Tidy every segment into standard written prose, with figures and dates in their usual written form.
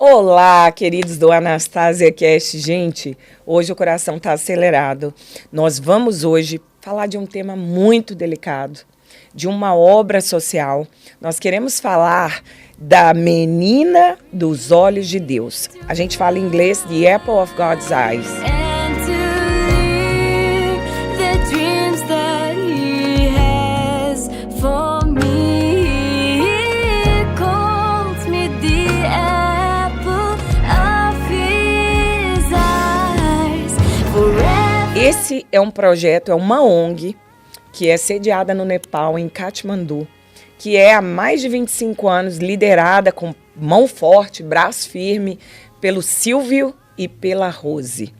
Olá, queridos do Anastasia Cast. Gente, hoje o coração está acelerado. Nós vamos hoje falar de um tema muito delicado, de uma obra social. Nós queremos falar da menina dos olhos de Deus. A gente fala em inglês, The Apple of God's Eyes. Esse é um projeto, é uma ONG que é sediada no Nepal, em Katmandu, que é há mais de 25 anos liderada com mão forte, braço firme, pelo Silvio e pela Rose.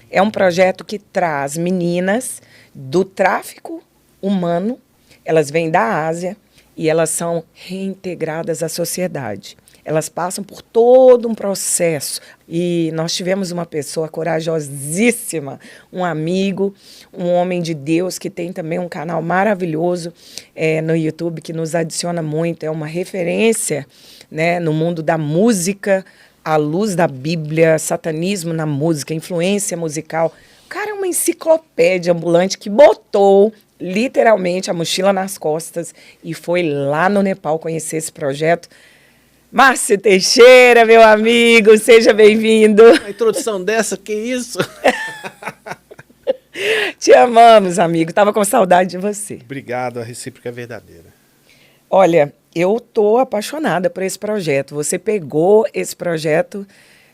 É um projeto que traz meninas do tráfico humano, elas vêm da Ásia e elas são reintegradas à sociedade. Elas passam por todo um processo e nós tivemos uma pessoa corajosíssima, um amigo, um homem de Deus que tem também um canal maravilhoso no YouTube que nos adiciona muito, é uma referência, né, no mundo da música, à luz da Bíblia, satanismo na música, influência musical. O cara é uma enciclopédia ambulante que botou literalmente a mochila nas costas e foi lá no Nepal conhecer esse projeto. Márcio Teixeira, meu amigo, seja bem-vindo. A introdução dessa, que isso? Te amamos, amigo. Tava com saudade de você. Obrigado, a recíproca é verdadeira. Olha, eu tô apaixonada por esse projeto. Você pegou esse projeto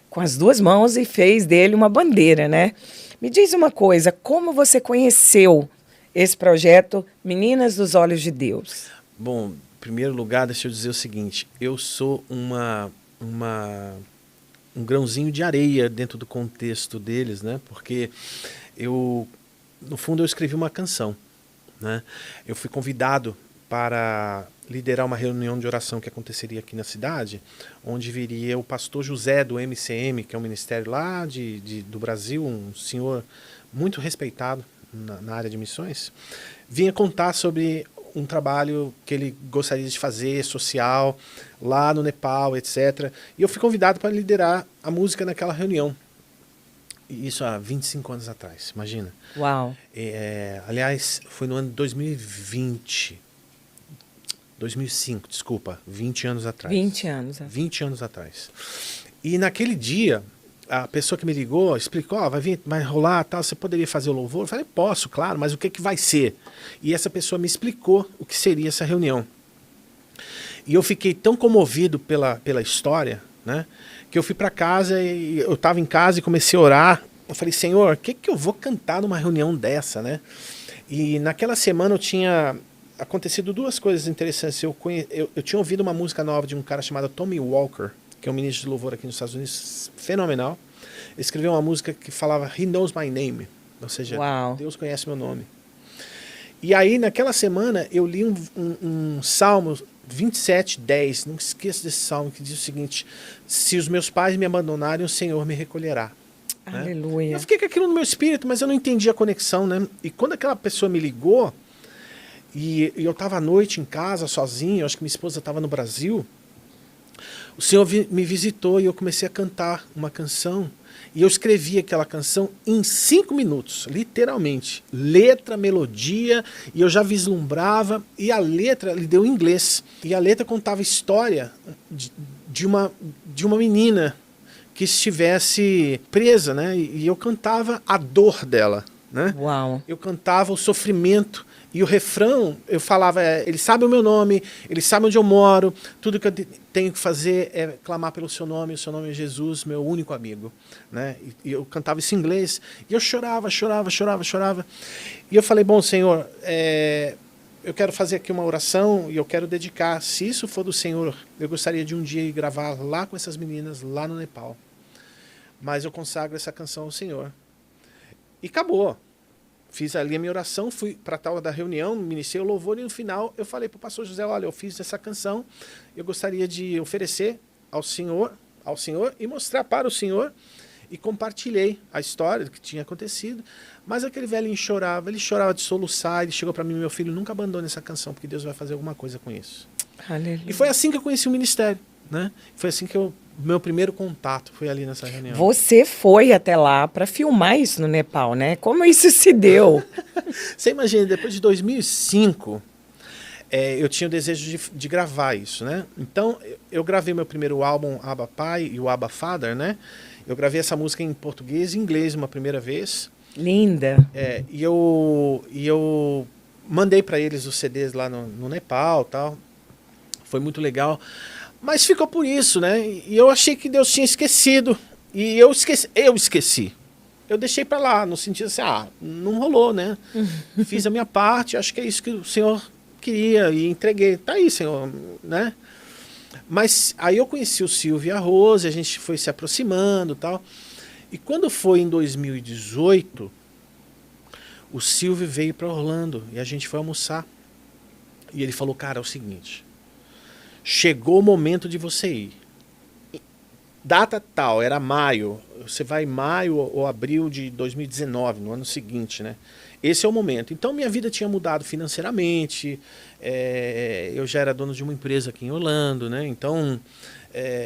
com as duas mãos e fez dele uma bandeira, né? Me diz uma coisa, como você conheceu esse projeto Meninas dos Olhos de Deus? Bom, em primeiro lugar, deixa eu dizer o seguinte, eu sou um grãozinho de areia dentro do contexto deles, né? Porque no fundo, eu escrevi uma canção, né? Eu fui convidado para liderar uma reunião de oração que aconteceria aqui na cidade, onde viria o pastor José do MCM, que é um ministério lá do Brasil, um senhor muito respeitado na área de missões, vinha contar sobre um trabalho que ele gostaria de fazer, social, lá no Nepal, etc. E eu fui convidado para liderar a música naquela reunião. Isso há 25 anos atrás, imagina. Uau! Aliás, foi no ano de 2005, desculpa, 20 anos atrás. 20 anos. 20 anos atrás. E naquele dia, a pessoa que me ligou explicou, vai rolar, tal, você poderia fazer o louvor? Eu falei, posso, claro, mas o que vai ser? E essa pessoa me explicou o que seria essa reunião. E eu fiquei tão comovido pela história, né, que eu fui para casa e eu estava em casa e comecei a orar. Eu falei, Senhor, o que eu vou cantar numa reunião dessa, né? E naquela semana tinha acontecido duas coisas interessantes. Eu tinha ouvido uma música nova de um cara chamado Tommy Walker, que é um ministro de louvor aqui nos Estados Unidos, fenomenal. Ele escreveu uma música que falava He Knows My Name, ou seja, Uau. Deus conhece meu nome. E aí, naquela semana, eu li um Salmo 27:10, não esqueça desse salmo, que diz o seguinte, se os meus pais me abandonarem, o Senhor me recolherá. Aleluia. Né? Eu fiquei com aquilo no meu espírito, mas eu não entendi a conexão, né? E quando aquela pessoa me ligou, e eu estava à noite em casa, sozinho, acho que minha esposa estava no Brasil, o Senhor me visitou e eu comecei a cantar uma canção. E eu escrevi aquela canção em 5 minutos, literalmente. Letra, melodia, e eu já vislumbrava. E a letra lhe deu em inglês. E a letra contava a história de uma menina que estivesse presa, né? E eu cantava a dor dela, né? Uau. Eu cantava o sofrimento. E o refrão, eu falava, ele sabe o meu nome, ele sabe onde eu moro, tudo que eu tenho que fazer é clamar pelo seu nome, o seu nome é Jesus, meu único amigo. Né? E eu cantava isso em inglês, e eu chorava. E eu falei, bom, Senhor, eu quero fazer aqui uma oração, e eu quero dedicar, se isso for do Senhor, eu gostaria de um dia ir gravar lá com essas meninas, lá no Nepal. Mas eu consagro essa canção ao Senhor. E acabou. Fiz ali a minha oração, fui para a tal da reunião, ministrei o louvor e no final eu falei para o pastor José, olha, eu fiz essa canção, eu gostaria de oferecer ao Senhor e mostrar para o Senhor e compartilhei a história do que tinha acontecido, mas aquele velhinho chorava, ele chorava de soluçar, ele chegou para mim, meu filho, nunca abandone essa canção, porque Deus vai fazer alguma coisa com isso. Aleluia. E foi assim que eu conheci o ministério, né? Foi assim que eu meu primeiro contato foi ali nessa reunião. Você foi até lá para filmar isso no Nepal, né? Como isso se deu? Você imagina, depois de 2005, eu tinha o desejo de gravar isso, né? Então, eu gravei meu primeiro álbum, Abba Pai e o Abba Father, né? Eu gravei essa música em português e inglês uma primeira vez. Linda. E eu mandei para eles os CDs lá no Nepal e tal. Foi muito legal. Mas ficou por isso, né? E eu achei que Deus tinha esquecido. E eu esqueci. Eu deixei para lá, no sentido assim, não rolou, né? Fiz a minha parte, acho que é isso que o Senhor queria e entreguei. Tá aí, Senhor, né? Mas aí eu conheci o Silvio e a Rose, a gente foi se aproximando e tal. E quando foi em 2018, o Silvio veio para Orlando e a gente foi almoçar. E ele falou, cara, é o seguinte, chegou o momento de você ir. Data tal, era maio, você vai em maio ou abril de 2019, no ano seguinte, né? Esse é o momento. Então minha vida tinha mudado financeiramente, eu já era dono de uma empresa aqui em Orlando, né? Então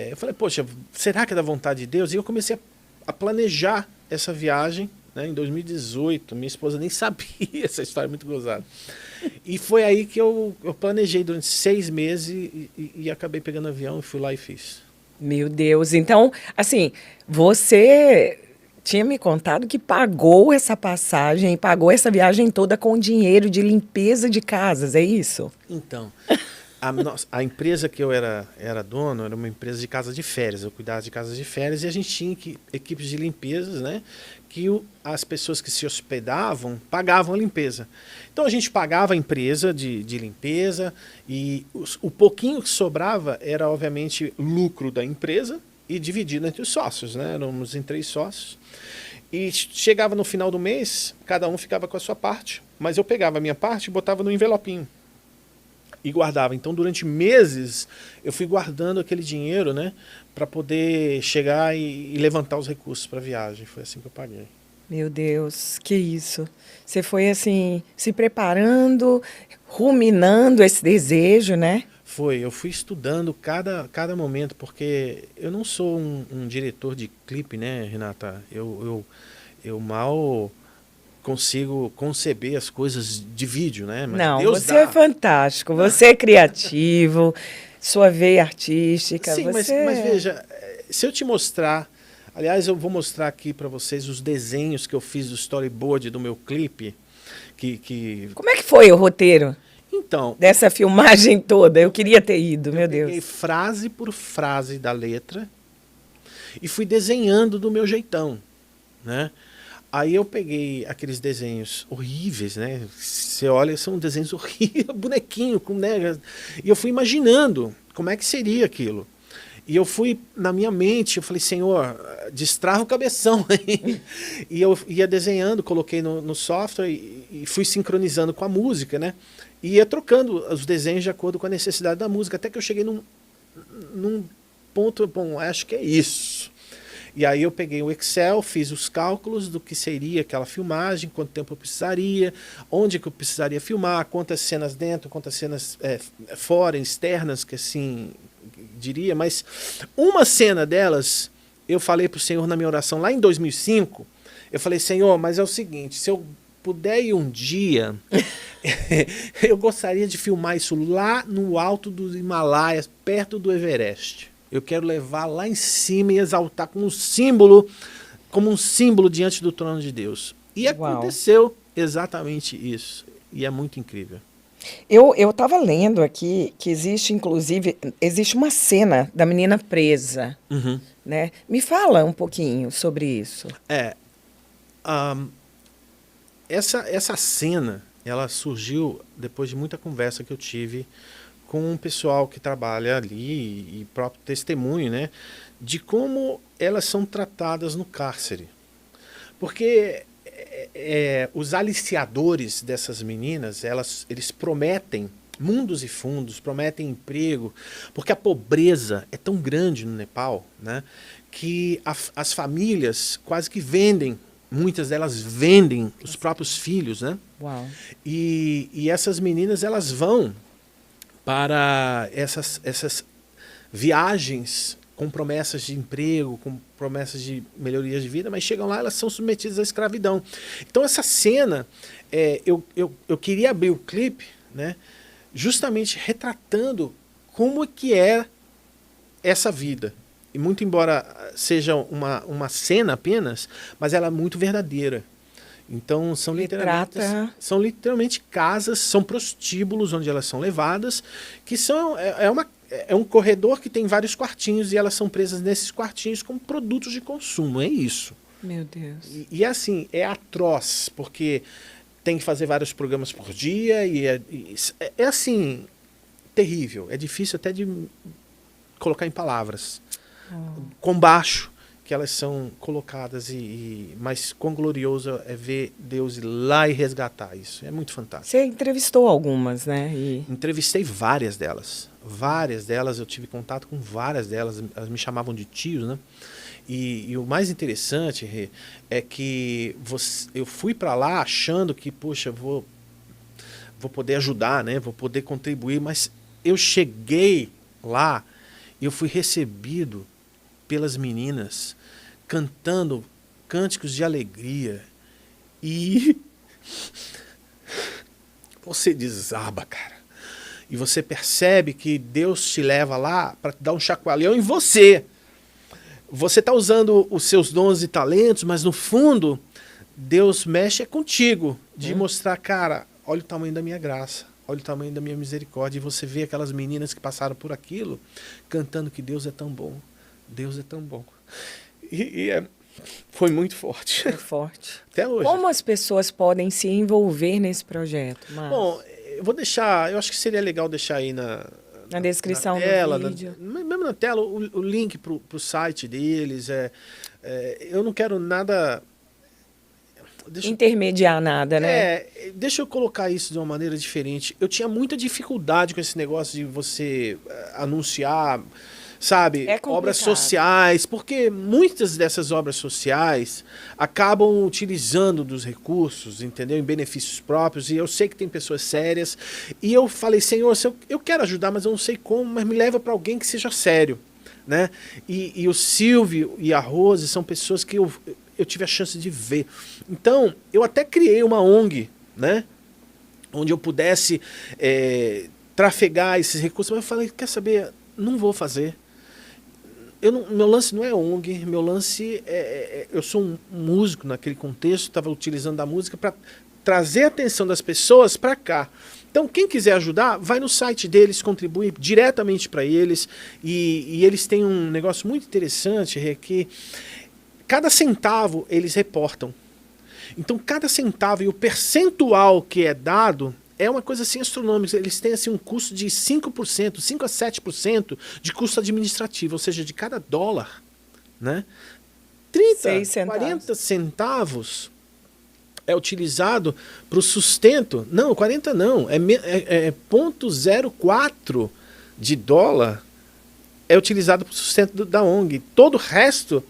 eu falei, poxa, será que é da vontade de Deus? E eu comecei a planejar essa viagem, né, em 2018. Minha esposa nem sabia, essa história é muito gozada. E foi aí que eu planejei durante 6 meses e acabei pegando avião e fui lá e fiz. Meu Deus. Então, assim, você tinha me contado que pagou essa passagem, pagou essa viagem toda com dinheiro de limpeza de casas, é isso? Então, a empresa que eu era dono era uma empresa de casa de férias. Eu cuidava de casas de férias e a gente tinha equipes de limpezas, né? Que as pessoas que se hospedavam pagavam a limpeza. Então a gente pagava a empresa de limpeza e o pouquinho que sobrava era obviamente lucro da empresa e dividido entre os sócios, né? Éramos em 3 sócios. E chegava no final do mês, cada um ficava com a sua parte, mas eu pegava a minha parte e botava no envelopinho e guardava. Então, durante meses, eu fui guardando aquele dinheiro, né, para poder chegar e levantar os recursos para a viagem. Foi assim que eu paguei. Meu Deus, que isso. Você foi, assim, se preparando, ruminando esse desejo, né? Foi, eu fui estudando cada momento, porque eu não sou um diretor de clipe, né, Renata? Eu mal consigo conceber as coisas de vídeo, né? Mas Não, Deus você dá. é fantástico, você é criativo, sua veia artística. Sim, você... mas veja, se eu te mostrar, aliás, eu vou mostrar aqui para vocês os desenhos que eu fiz do storyboard do meu clipe. Como é que foi o roteiro Então, dessa filmagem toda? Eu queria ter ido, meu peguei Deus. frase por frase da letra e fui desenhando do meu jeitão, né? Aí eu peguei aqueles desenhos horríveis, né? Você olha, são desenhos horríveis, bonequinho, com, né? E eu fui imaginando como é que seria aquilo. E eu fui, na minha mente, eu falei, Senhor, destrava o cabeção aí. E eu ia desenhando, coloquei no software e fui sincronizando com a música, né? E ia trocando os desenhos de acordo com a necessidade da música, até que eu cheguei num ponto, bom, acho que é isso. E aí eu peguei o Excel, fiz os cálculos do que seria aquela filmagem, quanto tempo eu precisaria, onde que eu precisaria filmar, quantas cenas dentro, quantas cenas fora, externas, que assim diria. Mas uma cena delas, eu falei para o Senhor na minha oração lá em 2005, eu falei, Senhor, mas é o seguinte, se eu puder ir um dia, eu gostaria de filmar isso lá no alto dos Himalaias, perto do Everest. Eu quero levar lá em cima e exaltar como um símbolo diante do trono de Deus. E aconteceu exatamente isso. E é muito incrível. Eu estava lendo aqui que existe, inclusive, existe uma cena da menina presa, né? Me fala um pouquinho sobre isso. Essa cena, ela surgiu depois de muita conversa que eu tive com um pessoal que trabalha ali e próprio testemunho, né, de como elas são tratadas no cárcere. Porque os aliciadores dessas meninas, eles prometem mundos e fundos, prometem emprego, porque a pobreza é tão grande no Nepal, né, que as famílias quase que vendem, muitas delas vendem os próprios filhos, né? Uau. E essas meninas, elas vão para essas viagens com promessas de emprego, com promessas de melhorias de vida, mas chegam lá, elas são submetidas à escravidão. Então essa cena, eu queria abrir o clipe, né, justamente retratando como que é essa vida. E muito embora seja uma cena apenas, mas ela é muito verdadeira. Então são literalmente casas, são prostíbulos onde elas são levadas, que são é um corredor que tem vários quartinhos e elas são presas nesses quartinhos como produtos de consumo, é isso. Meu Deus. E assim, é atroz, porque tem que fazer vários programas por dia e é assim, terrível, é difícil até de colocar em palavras. Quão baixo que elas são colocadas, mas quão glorioso é ver Deus ir lá e resgatar isso. É muito fantástico. Você entrevistou algumas, né? Entrevistei várias delas. Várias delas, eu tive contato com várias delas. Elas me chamavam de tios, né? E o mais interessante é que eu fui para lá achando que, poxa, vou poder ajudar, né? Vou poder contribuir, mas eu cheguei lá e eu fui recebido pelas meninas cantando cânticos de alegria e você desaba, cara. E você percebe que Deus te leva lá para dar um chacoalhão em você. Você está usando os seus dons e talentos, mas no fundo Deus mexe contigo, de mostrar, cara, olha o tamanho da minha graça, olha o tamanho da minha misericórdia. E você vê aquelas meninas que passaram por aquilo cantando que Deus é tão bom. Deus é tão bom. Foi muito forte. Foi forte. Até hoje. Como as pessoas podem se envolver nesse projeto, Márcio? Bom, eu vou deixar, eu acho que seria legal deixar aí na descrição na tela, do vídeo. Mesmo na tela, o link pro site deles. Eu não quero nada... intermediar nada, né? Deixa eu colocar isso de uma maneira diferente. Eu tinha muita dificuldade com esse negócio de você anunciar, sabe, obras sociais, porque muitas dessas obras sociais acabam utilizando dos recursos, entendeu, em benefícios próprios, e eu sei que tem pessoas sérias, e eu falei, Senhor, eu quero ajudar, mas eu não sei como, mas me leva para alguém que seja sério, né? E o Silvio e a Rose são pessoas que eu tive a chance de ver. Então, eu até criei uma ONG, né, onde eu pudesse trafegar esses recursos, mas eu falei, quer saber, não vou fazer. Meu lance não é ONG, meu lance eu sou um músico naquele contexto, estava utilizando a música para trazer a atenção das pessoas para cá. Então, quem quiser ajudar, vai no site deles, contribui diretamente para eles, e eles têm um negócio muito interessante, que cada centavo eles reportam. Então, cada centavo e o percentual que é dado é uma coisa assim astronômica. Eles têm assim, um custo de 5%, 5 a 7% de custo administrativo, ou seja, de cada dólar, né? 40 centavos é utilizado para o sustento. Não, 40 não, é 0,04 de dólar é utilizado para o sustento da ONG. Todo o resto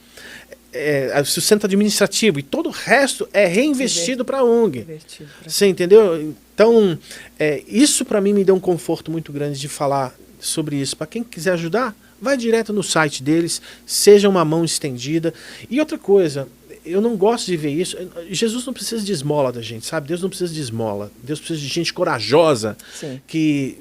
é sustento administrativo, e todo o resto é reinvestido para a ONG. Você entendeu? Então, isso para mim me deu um conforto muito grande de falar sobre isso. Para quem quiser ajudar, vai direto no site deles, seja uma mão estendida. E outra coisa, eu não gosto de ver isso. Jesus não precisa de esmola da gente, sabe? Deus não precisa de esmola. Deus precisa de gente corajosa, que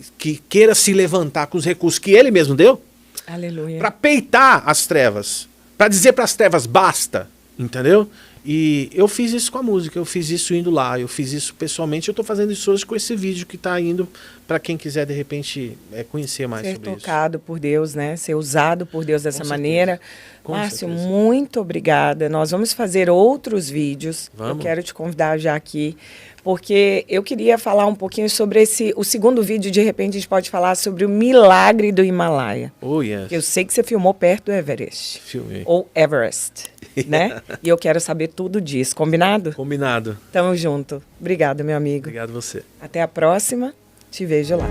queira se levantar com os recursos que Ele mesmo deu. Aleluia. Para peitar as trevas, para dizer para as trevas basta, entendeu? E eu fiz isso com a música, eu fiz isso indo lá, eu fiz isso pessoalmente, eu estou fazendo isso hoje com esse vídeo que está indo para quem quiser de repente conhecer mais sobre isso. Ser tocado por Deus, né? Ser usado por Deus dessa maneira. Márcio, muito obrigada. Nós vamos fazer outros vídeos. Eu quero te convidar já aqui, porque eu queria falar um pouquinho sobre o segundo vídeo. De repente a gente pode falar sobre o milagre do Himalaia. Oh, yes. Eu sei que você filmou perto do Everest. Filmei. Ou Everest, né? E eu quero saber tudo disso. Combinado? Combinado. Tamo junto. Obrigada, meu amigo. Obrigado você. Até a próxima. Te vejo lá.